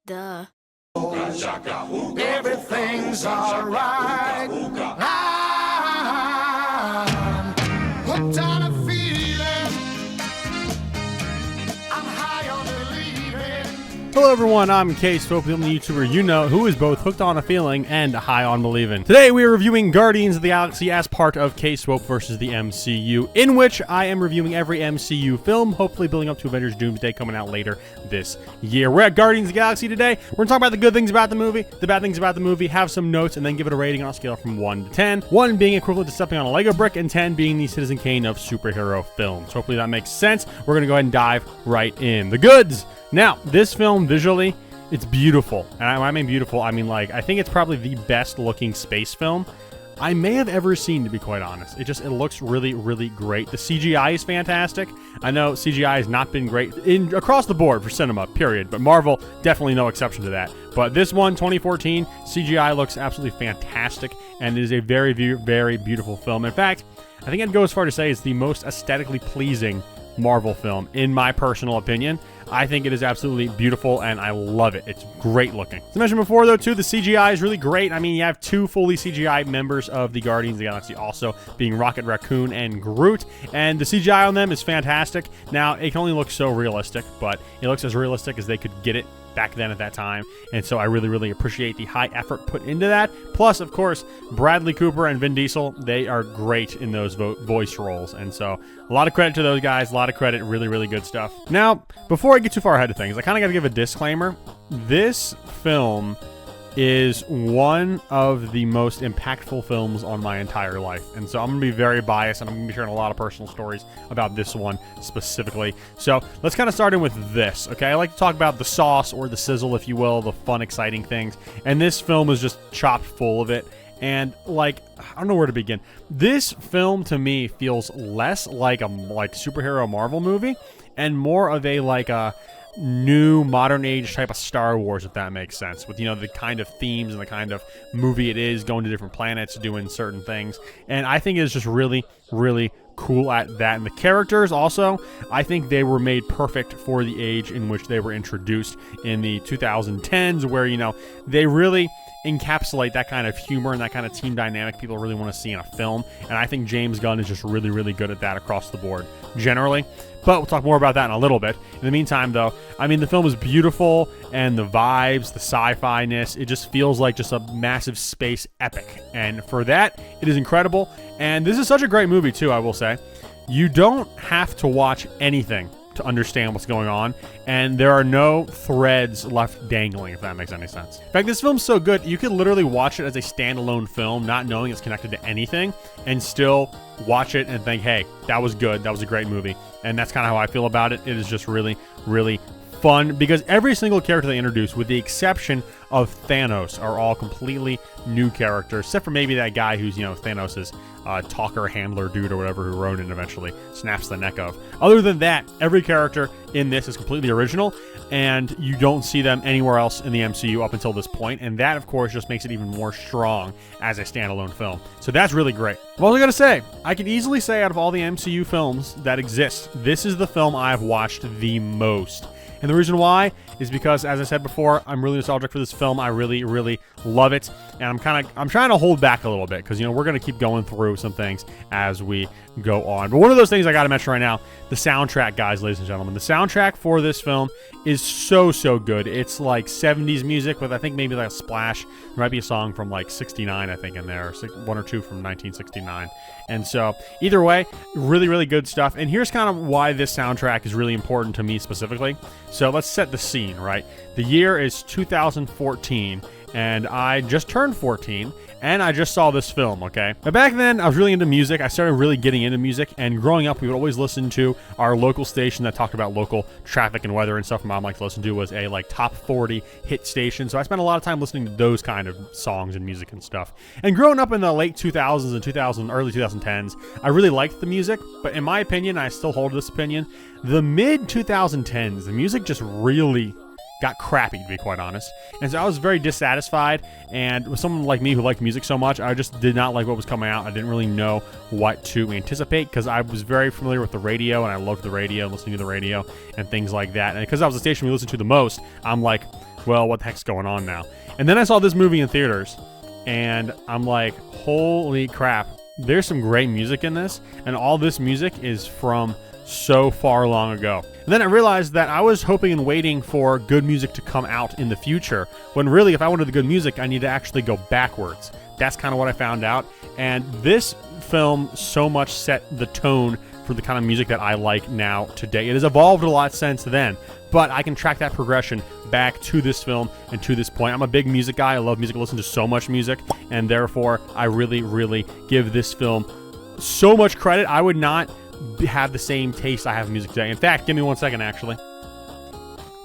Duh. Everything's alright. I'm hooked on a feeling. I'm high on believing. Hello everyone, I'm Case, the only YouTuber you know who is both hooked on a feeling and high on believing. Today we are reviewing Guardians of the Galaxy as part of K-Swope versus the MCU, in which I am reviewing every MCU film, hopefully building up to Avengers Doomsday coming out later this year. We're at Guardians of the Galaxy today. We're going to talk about the good things about the movie, the bad things about the movie, have some notes, and then give it a rating on a scale from 1 to 10. 1 being equivalent to stepping on a Lego brick, and 10 being the Citizen Kane of superhero films. Hopefully that makes sense. We're going to go ahead and dive right in. The goods! Now, this film, visually, it's beautiful. And when I mean beautiful, I mean, like, I think it's probably the best looking space film I may have ever seen, to be quite honest. It looks really, really great. The CGI is fantastic. I know CGI has not been great across the board for cinema, period. But Marvel, definitely no exception to that. But this one, 2014, CGI looks absolutely fantastic. And it is a very, very beautiful film. In fact, I think I'd go as far to say it's the most aesthetically pleasing Marvel film, in my personal opinion. I think it is absolutely beautiful, and I love it. It's great looking. As I mentioned before, though, too, the CGI is really great. I mean, you have two fully CGI members of the Guardians of the Galaxy also, being Rocket Raccoon and Groot, and the CGI on them is fantastic. Now, it can only look so realistic, but it looks as realistic as they could get it back then at that time, and so I really, really appreciate the high effort put into that. Plus, of course, Bradley Cooper and Vin Diesel, they are great in those voice roles, and so a lot of credit to those guys, a lot of credit, really, really good stuff. Now, before I get too far ahead of things, I kind of got to give a disclaimer. This film is one of the most impactful films on my entire life. And so I'm going to be very biased, and I'm going to be sharing a lot of personal stories about this one specifically. So let's kind of start in with this, okay? I like to talk about the sauce, or the sizzle, if you will, the fun, exciting things. And this film is just chopped full of it. And, like, I don't know where to begin. This film, to me, feels less like a superhero Marvel movie and more of a new modern age type of Star Wars, if that makes sense, with, you know, the kind of themes and the kind of movie it is, going to different planets, doing certain things. And I think it's just really, really cool at that. And the characters also, I think they were made perfect for the age in which they were introduced in the 2010s, where, you know, they really encapsulate that kind of humor and that kind of team dynamic people really want to see in a film. And I think James Gunn is just really, really good at that across the board, generally. But we'll talk more about that in a little bit. In the meantime, though, I mean, the film is beautiful, and the vibes, the sci-fi-ness, it just feels like just a massive space epic. And for that, it is incredible. And this is such a great movie, too, I will say. You don't have to watch anything to understand what's going on, and there are no threads left dangling, if that makes any sense. In fact, this film's so good, you could literally watch it as a standalone film, not knowing it's connected to anything, and still watch it and think, hey, that was good, that was a great movie. And that's kind of how I feel about it. It is just really, really fun, because every single character they introduce, with the exception of Thanos, are all completely new characters, except for maybe that guy who's, you know, Thanos' talker handler dude or whatever, who Ronan eventually snaps the neck of. Other than that, every character in this is completely original, and you don't see them anywhere else in the MCU up until this point, and that, of course, just makes it even more strong as a standalone film. So that's really great. I've also got to say, I can easily say out of all the MCU films that exist, this is the film I've watched the most. And the reason why is because, as I said before, I'm really nostalgic for this film. I really, really love it. And I'm trying to hold back a little bit, because, you know, we're going to keep going through some things as we go on. But one of those things I got to mention right now, the soundtrack, guys, ladies and gentlemen. The soundtrack for this film is so, so good. It's like 70s music with, I think, maybe like a splash. There might be a song from like 69, I think, in there, or one or two from 1969. And so, either way, really, really good stuff. And here's kind of why this soundtrack is really important to me specifically. So let's set the scene, right? The year is 2014, and I just turned 14, and I just saw this film, okay? But back then, I was really into music. I started really getting into music, and growing up, we would always listen to our local station that talked about local traffic and weather and stuff. My mom liked to listen to was a top 40 hit station, so I spent a lot of time listening to those kind of songs and music and stuff. And growing up in the late 2000s and early 2010s, I really liked the music, but in my opinion, I still hold this opinion, the mid 2010s, the music just really got crappy, to be quite honest. And so I was very dissatisfied, and with someone like me who liked music so much, I just did not like what was coming out. I didn't really know what to anticipate, because I was very familiar with the radio, and I loved the radio, listening to the radio, and things like that. And because that was the station we listened to the most, I'm like, well, what the heck's going on now? And then I saw this movie in theaters, and I'm like, holy crap, there's some great music in this, and all this music is from so far long ago. And then I realized that I was hoping and waiting for good music to come out in the future, when really, if I wanted the good music, I need to actually go backwards. That's kind of what I found out, and this film so much set the tone for the kind of music that I like now today. It has evolved a lot since then, but I can track that progression back to this film and to this point. I'm a big music guy. I love music. I listen to so much music, and therefore I really, really give this film so much credit. I would not have the same taste I have in music today. In fact, give me 1 second, actually.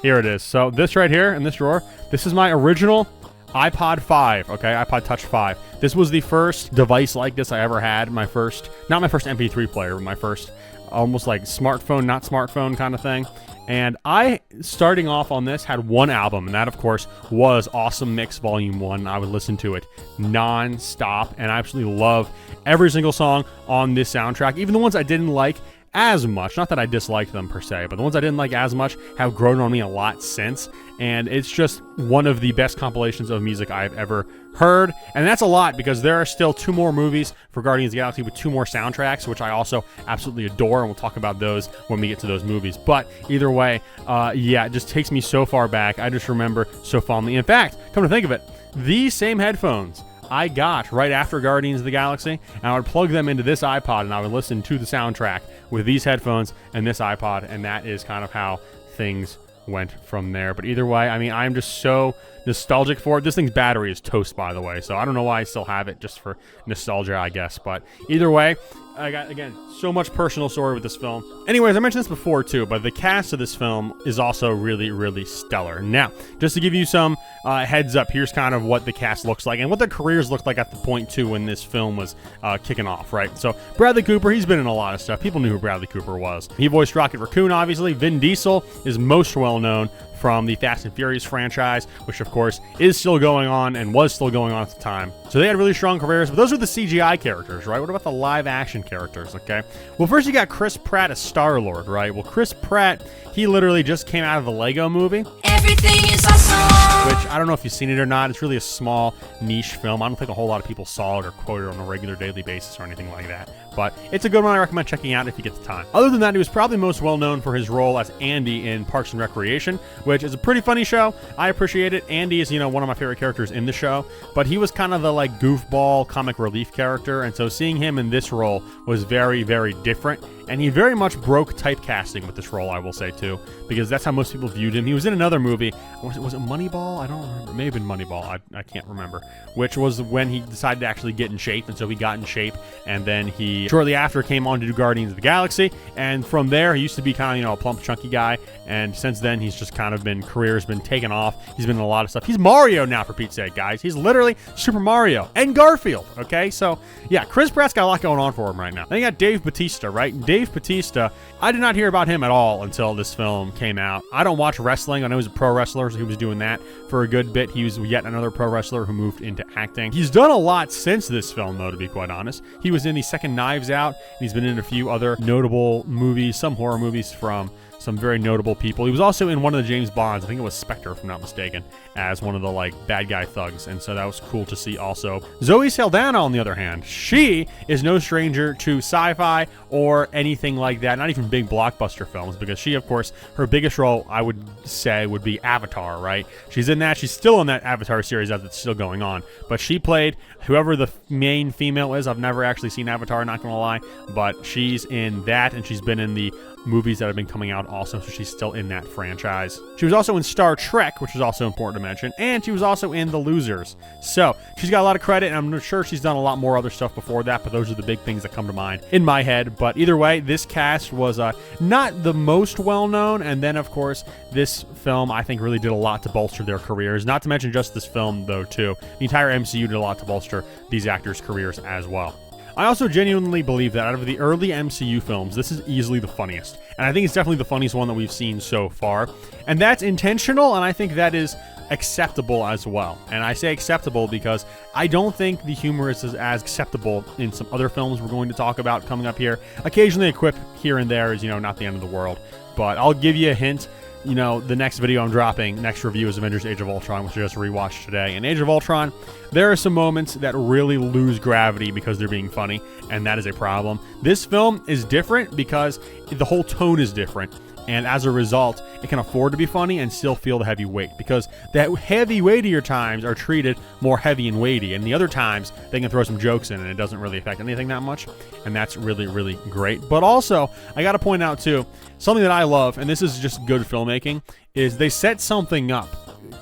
Here it is. So this right here in this drawer, this is my original iPod 5, okay? iPod Touch 5. This was the first device like this I ever had. My first, not my first MP3 player, but my first almost like smartphone, not smartphone kind of thing. And I, starting off on this, had one album, and that, of course, was Awesome Mix Volume 1. I would listen to it non-stop, and I absolutely love every single song on this soundtrack, even the ones I didn't like as much. Not that I disliked them per se, but the ones I didn't like as much have grown on me a lot since, and it's just one of the best compilations of music I've ever heard. And that's a lot, because there are still 2 more movies for Guardians of the Galaxy with 2 more soundtracks, which I also absolutely adore, and we'll talk about those when we get to those movies. But either way, yeah, it just takes me so far back. I just remember so fondly. In fact, come to think of it, these same headphones I got right after Guardians of the Galaxy, and I would plug them into this iPod, and I would listen to the soundtrack with these headphones and this iPod, and that is kind of how things went from there. But either way, I mean, I'm just so nostalgic for it. This thing's battery is toast, by the way, so I don't know why I still have it, just for nostalgia, I guess. But either way, I got, again, so much personal story with this film. Anyways, I mentioned this before too, but the cast of this film is also really, really stellar. Now, just to give you some heads up, here's kind of what the cast looks like and what their careers looked like at the point too when this film was kicking off, right? So Bradley Cooper, he's been in a lot of stuff. People knew who Bradley Cooper was. He voiced Rocket Raccoon, obviously. Vin Diesel is most well known from the Fast and Furious franchise, which of course is still going on and was still going on at the time. So they had really strong careers, but those are the CGI characters, right? What about the live action characters, okay? Well, first you got Chris Pratt as Star-Lord, right? Well, Chris Pratt, he literally just came out of the Lego movie. Everything is awesome. Which, I don't know if you've seen it or not. It's really a small, niche film. I don't think a whole lot of people saw it or quoted it on a regular daily basis or anything like that. But it's a good one I recommend checking out if you get the time. Other than that, he was probably most well known for his role as Andy in Parks and Recreation, which is a pretty funny show. I appreciate it. Andy is, one of my favorite characters in the show, but he was kind of the like goofball comic relief character, and so seeing him in this role was very, very different. And he very much broke typecasting with this role, I will say, too, because that's how most people viewed him. He was in another movie. Was it Moneyball? I don't remember. It may have been Moneyball. I can't remember. Which was when he decided to actually get in shape, and so he got in shape, and then he, shortly after, came on to do Guardians of the Galaxy, and from there, he used to be kind of, a plump, chunky guy, and since then, he's just kind of career's been taken off. He's been in a lot of stuff. He's Mario now, for Pete's sake, guys. He's literally Super Mario and Garfield, okay? So, yeah, Chris Pratt's got a lot going on for him right now. Then you got Dave Bautista, right? Dave Bautista, I did not hear about him at all until this film came out. I don't watch wrestling. I know he's a pro wrestler, so he was doing that for a good bit. He was yet another pro wrestler who moved into acting. He's done a lot since this film, though, to be quite honest. He was in the second Knives Out, and he's been in a few other notable movies, some horror movies from some very notable people. He was also in one of the James Bonds, I think it was Spectre, if I'm not mistaken, as one of the bad guy thugs, and so that was cool to see also. Zoe Saldana, on the other hand, she is no stranger to sci-fi or anything like that, not even big blockbuster films, because she, of course, her biggest role, I would say, would be Avatar, right? She's in that. She's still in that Avatar series as it's still going on, but she played whoever the main female is. I've never actually seen Avatar, not gonna lie, but she's in that, and she's been in the movies that have been coming out also, so she's still in that franchise. She was also in Star Trek, which is also important to mention, and she was also in The Losers. So she's got a lot of credit, and I'm sure she's done a lot more other stuff before that, but those are the big things that come to mind in my head. But either way, this cast was not the most well-known, and then, of course, this film, I think, really did a lot to bolster their careers. Not to mention just this film, though, too. The entire MCU did a lot to bolster these actors' careers as well. I also genuinely believe that out of the early MCU films, this is easily the funniest. And I think it's definitely the funniest one that we've seen so far. And that's intentional, and I think that is acceptable as well. And I say acceptable because I don't think the humor is as acceptable in some other films we're going to talk about coming up here. Occasionally a quip here and there is, not the end of the world. But I'll give you a hint. you know, the next video I'm dropping, next review is Avengers Age of Ultron, which I just rewatched today. In Age of Ultron, there are some moments that really lose gravity because they're being funny, and that is a problem. This film is different because the whole tone is different. And as a result, it can afford to be funny and still feel the heavy weight, because the heavy, weightier times are treated more heavy and weighty, and the other times they can throw some jokes in and it doesn't really affect anything that much, and that's really, really great. But also, I gotta point out too, something that I love, and this is just good filmmaking, is they set something up,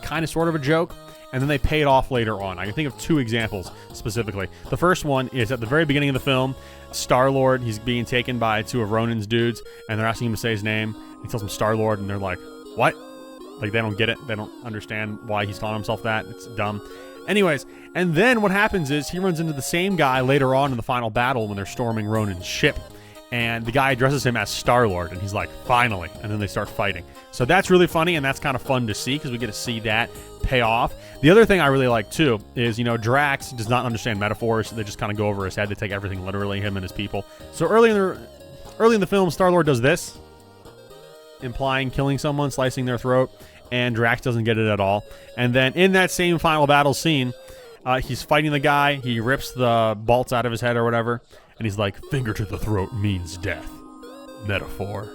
kind of sort of a joke, and then they pay it off later on. I can think of 2 examples specifically. The first one is at the very beginning of the film, Star-Lord, he's being taken by 2 of Ronan's dudes, and they're asking him to say his name. He tells them Star-Lord, and they're like, what? Like, they don't get it. They don't understand why he's calling himself that. It's dumb. Anyways, and then what happens is he runs into the same guy later on in the final battle when they're storming Ronan's ship. And the guy addresses him as Star-Lord, and he's like, finally. And then they start fighting. So that's really funny, and that's kind of fun to see, because we get to see that pay off. The other thing I really like, too, is, you know, Drax does not understand metaphors. They just kind of go over his head. They take everything literally, him and his people. So early in the film, Star-Lord does this, implying killing someone, slicing their throat, and Drax doesn't get it at all. And then in that same final battle scene, he's fighting the guy. He rips the bolts out of his head or whatever, and he's like, finger to the throat means death. Metaphor.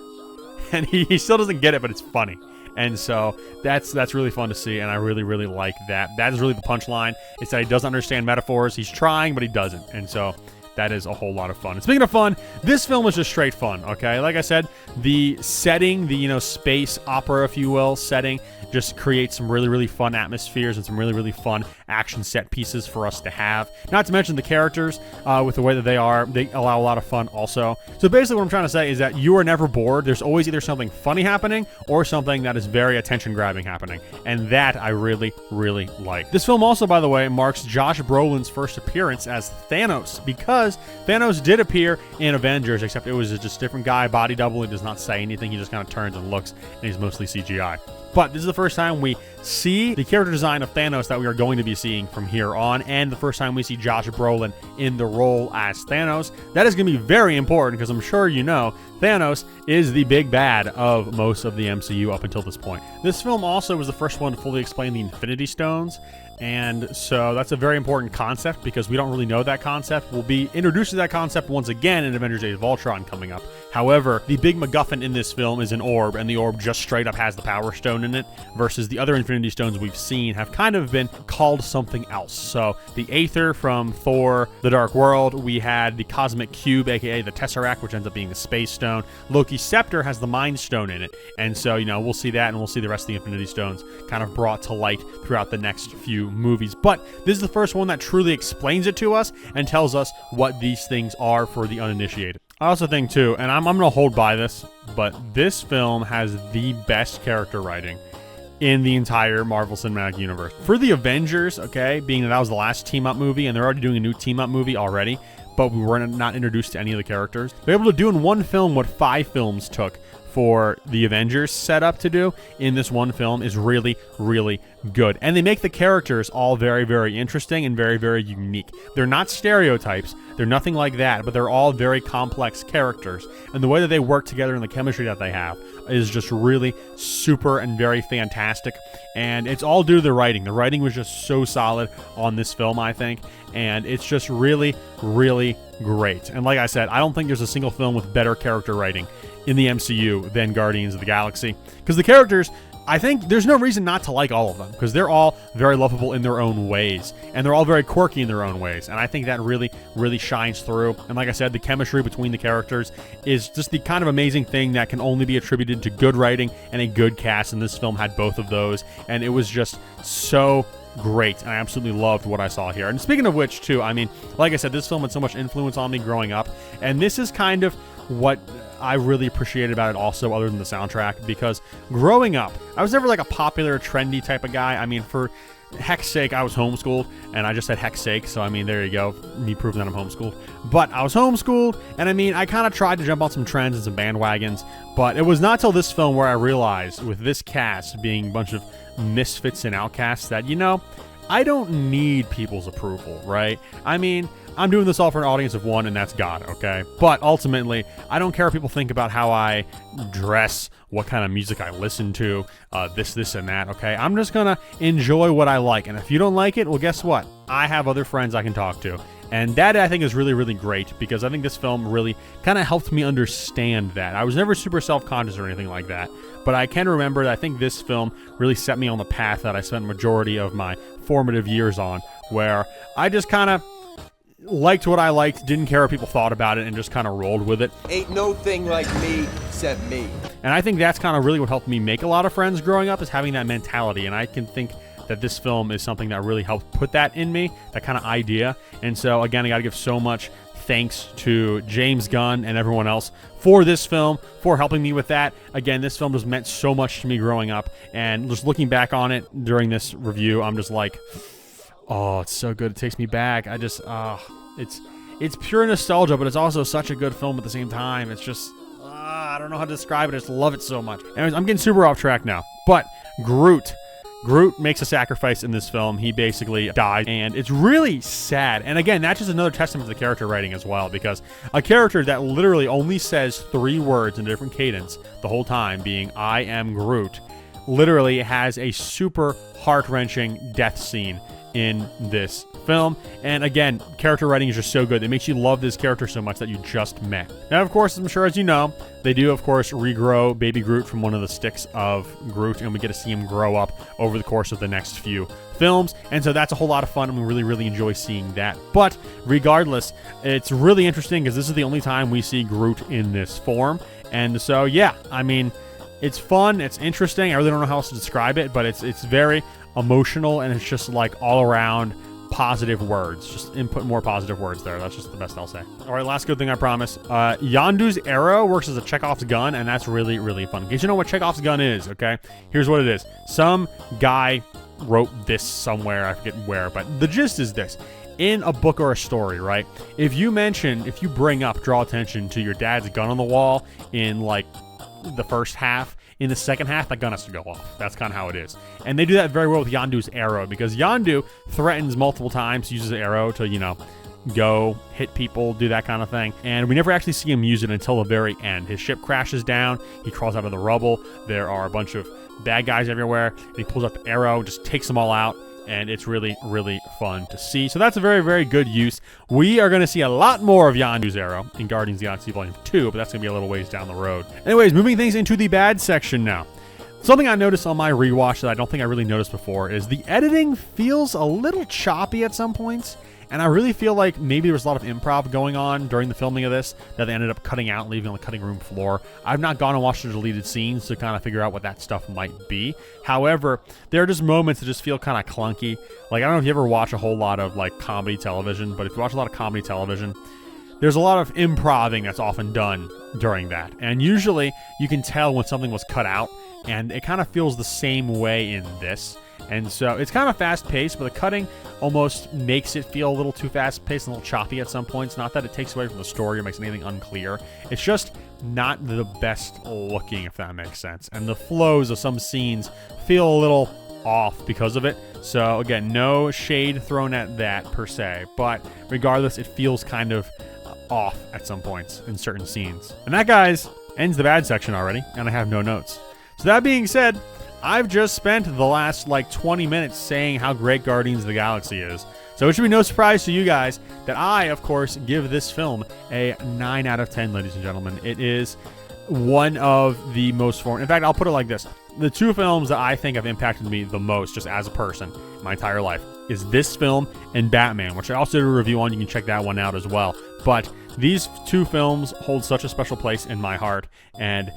And he still doesn't get it, but it's funny. And so that's really fun to see, and I really, really like that. That is really the punchline. It's that he doesn't understand metaphors. He's trying, but he doesn't. And so that is a whole lot of fun. And speaking of fun, this film is just straight fun, okay? Like I said, the setting, the, you know, space opera, if you will, setting just creates some really, really fun atmospheres and some really, really fun action set pieces for us to have. Not to mention the characters, with the way that they are, they allow a lot of fun also. So basically what I'm trying to say is that you are never bored. There's always either something funny happening or something that is very attention-grabbing happening. And that I really, really like. This film also, by the way, marks Josh Brolin's first appearance as Thanos, because Thanos did appear in Avengers, except it was just a different guy, body double. He does not say anything. He just kind of turns and looks, and he's mostly CGI. But this is the first time we see the character design of Thanos that we are going to be seeing from here on, and the first time we see Josh Brolin in the role as Thanos. That is going to be very important, because I'm sure you know Thanos is the big bad of most of the MCU up until this point. This film also was the first one to fully explain the Infinity Stones, and so that's a very important concept, because we don't really know that concept. We'll be introduced to that concept once again in Avengers Age of Ultron coming up. However, the big MacGuffin in this film is an orb, and the orb just straight up has the Power Stone in it, versus the other Infinity Stones we've seen have kind of been called something else. So the Aether from Thor: The Dark World, we had the Cosmic Cube, aka the Tesseract, which ends up being the Space Stone. Loki's Scepter has the Mind Stone in it, and so, you know, we'll see that, and we'll see the rest of the Infinity Stones kind of brought to light throughout the next few movies. But this is the first one that truly explains it to us and tells us what these things are for the uninitiated. I also think, too, and I'm going to hold by this, but this film has the best character writing in the entire Marvel Cinematic Universe. For the Avengers, okay, being that was the last team-up movie, and they're already doing a new team-up movie already, but we were not introduced to any of the characters. They're able to do in one film what 5 films took for the Avengers setup to do in this one film is really, really good. And they make the characters all very, very interesting and very, very unique. They're not stereotypes. They're nothing like that, but they're all very complex characters. And the way that they work together and the chemistry that they have is just really super and very fantastic. And it's all due to the writing. The writing was just so solid on this film, I think. And it's just really, really great. And like I said, I don't think there's a single film with better character writing in the MCU than Guardians of the Galaxy. Because the characters, I think there's no reason not to like all of them, because they're all very lovable in their own ways, and they're all very quirky in their own ways, and I think that really, really shines through. And like I said, the chemistry between the characters is just the kind of amazing thing that can only be attributed to good writing and a good cast, and this film had both of those, and it was just so great, and I absolutely loved what I saw here. And speaking of which, too, I mean, like I said, this film had so much influence on me growing up, and this is kind of what I really appreciated about it also, other than the soundtrack, because growing up, I was never like a popular, trendy type of guy. I mean, for heck's sake, I was homeschooled, and I just said heck's sake, so I mean, there you go, me proving that I'm homeschooled. But I was homeschooled, and I mean, I kind of tried to jump on some trends and some bandwagons, but it was not till this film where I realized, with this cast being a bunch of misfits and outcasts, that, you know, I don't need people's approval, right? I mean, I'm doing this all for an audience of one, and that's God, okay? But ultimately, I don't care what people think about how I dress, what kind of music I listen to, this, and that, okay? I'm just gonna enjoy what I like, and if you don't like it, well, guess what? I have other friends I can talk to. And that, I think, is really, really great, because I think this film really kind of helped me understand that. I was never super self-conscious or anything like that, but I can remember that I think this film really set me on the path that I spent the majority of my formative years on, where I just kind of liked what I liked, didn't care what people thought about it, and just kind of rolled with it. Ain't no thing like me except me. And I think that's kind of really what helped me make a lot of friends growing up, is having that mentality. And I can think that this film is something that really helped put that in me, that kind of idea. And so, again, I got to give so much thanks to James Gunn and everyone else for this film, for helping me with that. Again, this film just meant so much to me growing up. And just looking back on it during this review, I'm just like, oh, it's so good. It takes me back. I just, it's pure nostalgia, but it's also such a good film at the same time. It's just, I don't know how to describe it. I just love it so much. Anyways, I'm getting super off track now. But Groot makes a sacrifice in this film. He basically dies, and it's really sad. And again, that's just another testament to the character writing as well, because a character that literally only says 3 words in a different cadence the whole time, being "I am Groot," literally has a super heart-wrenching death scene in this film. And again, character writing is just so good. It makes you love this character so much that you just met. Now, of course, I'm sure as you know, they do, of course, regrow Baby Groot from one of the sticks of Groot, and we get to see him grow up over the course of the next few films. And so that's a whole lot of fun, and we really, really enjoy seeing that. But regardless, it's really interesting because this is the only time we see Groot in this form. And so, yeah, I mean, it's fun, it's interesting. I really don't know how else to describe it, but it's very emotional, and it's just like all around positive words. Just input more positive words there. That's just the best I'll say. All right, last good thing I promise. Yondu's arrow works as a Chekhov's gun, and that's really, really fun. In case you know what Chekhov's gun is, okay? Here's what it is. Some guy wrote this somewhere, I forget where, but the gist is this. In a book or a story, right? If you draw attention to your dad's gun on the wall in like the first half, in the second half, that gun has to go off. That's kind of how it is. And they do that very well with Yondu's arrow, because Yondu threatens multiple times, uses the arrow to, go hit people, do that kind of thing. And we never actually see him use it until the very end. His ship crashes down, he crawls out of the rubble, there are a bunch of bad guys everywhere, and he pulls up the arrow, just takes them all out. And it's really, really fun to see. So that's a very, very good use. We are going to see a lot more of Yondu's arrow in Guardians of the Galaxy Volume 2, but that's going to be a little ways down the road. Anyways, moving things into the bad section now. Something I noticed on my rewatch that I don't think I really noticed before is the editing feels a little choppy at some points. And I really feel like maybe there was a lot of improv going on during the filming of this that they ended up cutting out and leaving on the cutting room floor. I've not gone and watched the deleted scenes to kind of figure out what that stuff might be. However, there are just moments that just feel kind of clunky. Like, I don't know if you ever watch a whole lot of, like, comedy television, but if you watch a lot of comedy television, there's a lot of improving that's often done during that. And usually, you can tell when something was cut out, and it kind of feels the same way in this. And so it's kind of fast-paced, but the cutting almost makes it feel a little too fast-paced and a little choppy at some points. Not that it takes away from the story or makes anything unclear. It's just not the best looking, if that makes sense. And the flows of some scenes feel a little off because of it. So, again, no shade thrown at that per se. But regardless, it feels kind of off at some points in certain scenes. And that, guys, ends the bad section already, and I have no notes. So that being said, I've just spent the last 20 minutes saying how great Guardians of the Galaxy is. So it should be no surprise to you guys that I, of course, give this film a 9 out of 10, ladies and gentlemen. It is one of the most foreign. In fact, I'll put it like this. The 2 films that I think have impacted me the most, just as a person, my entire life, is this film and Batman, which I also did a review on. You can check that one out as well. But these 2 films hold such a special place in my heart, and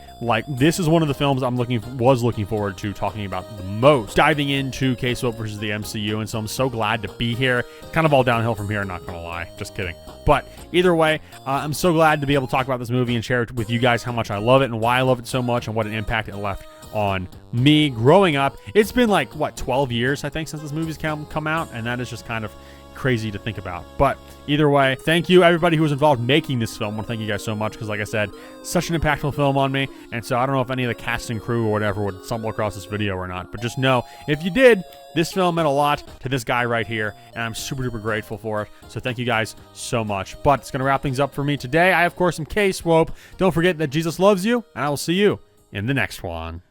this is one of the films was looking forward to talking about the most, diving into K-Swope versus the MCU, and so I'm so glad to be here. It's kind of all downhill from here, not gonna lie, just kidding. But either way, I'm so glad to be able to talk about this movie and share it with you guys how much I love it and why I love it so much and what an impact it left on me growing up. It's been 12 years, I think, since this movie's come out, and that is just kind of crazy to think about. But either way, thank you everybody who was involved making this film. I want to thank you guys so much because, like I said, such an impactful film on me. And so I don't know if any of the cast and crew or whatever would stumble across this video or not. But just know, if you did, this film meant a lot to this guy right here, and I'm super duper grateful for it. So thank you guys so much. But it's going to wrap things up for me today. I, of course, am K-Swope. Don't forget that Jesus loves you, and I will see you in the next one.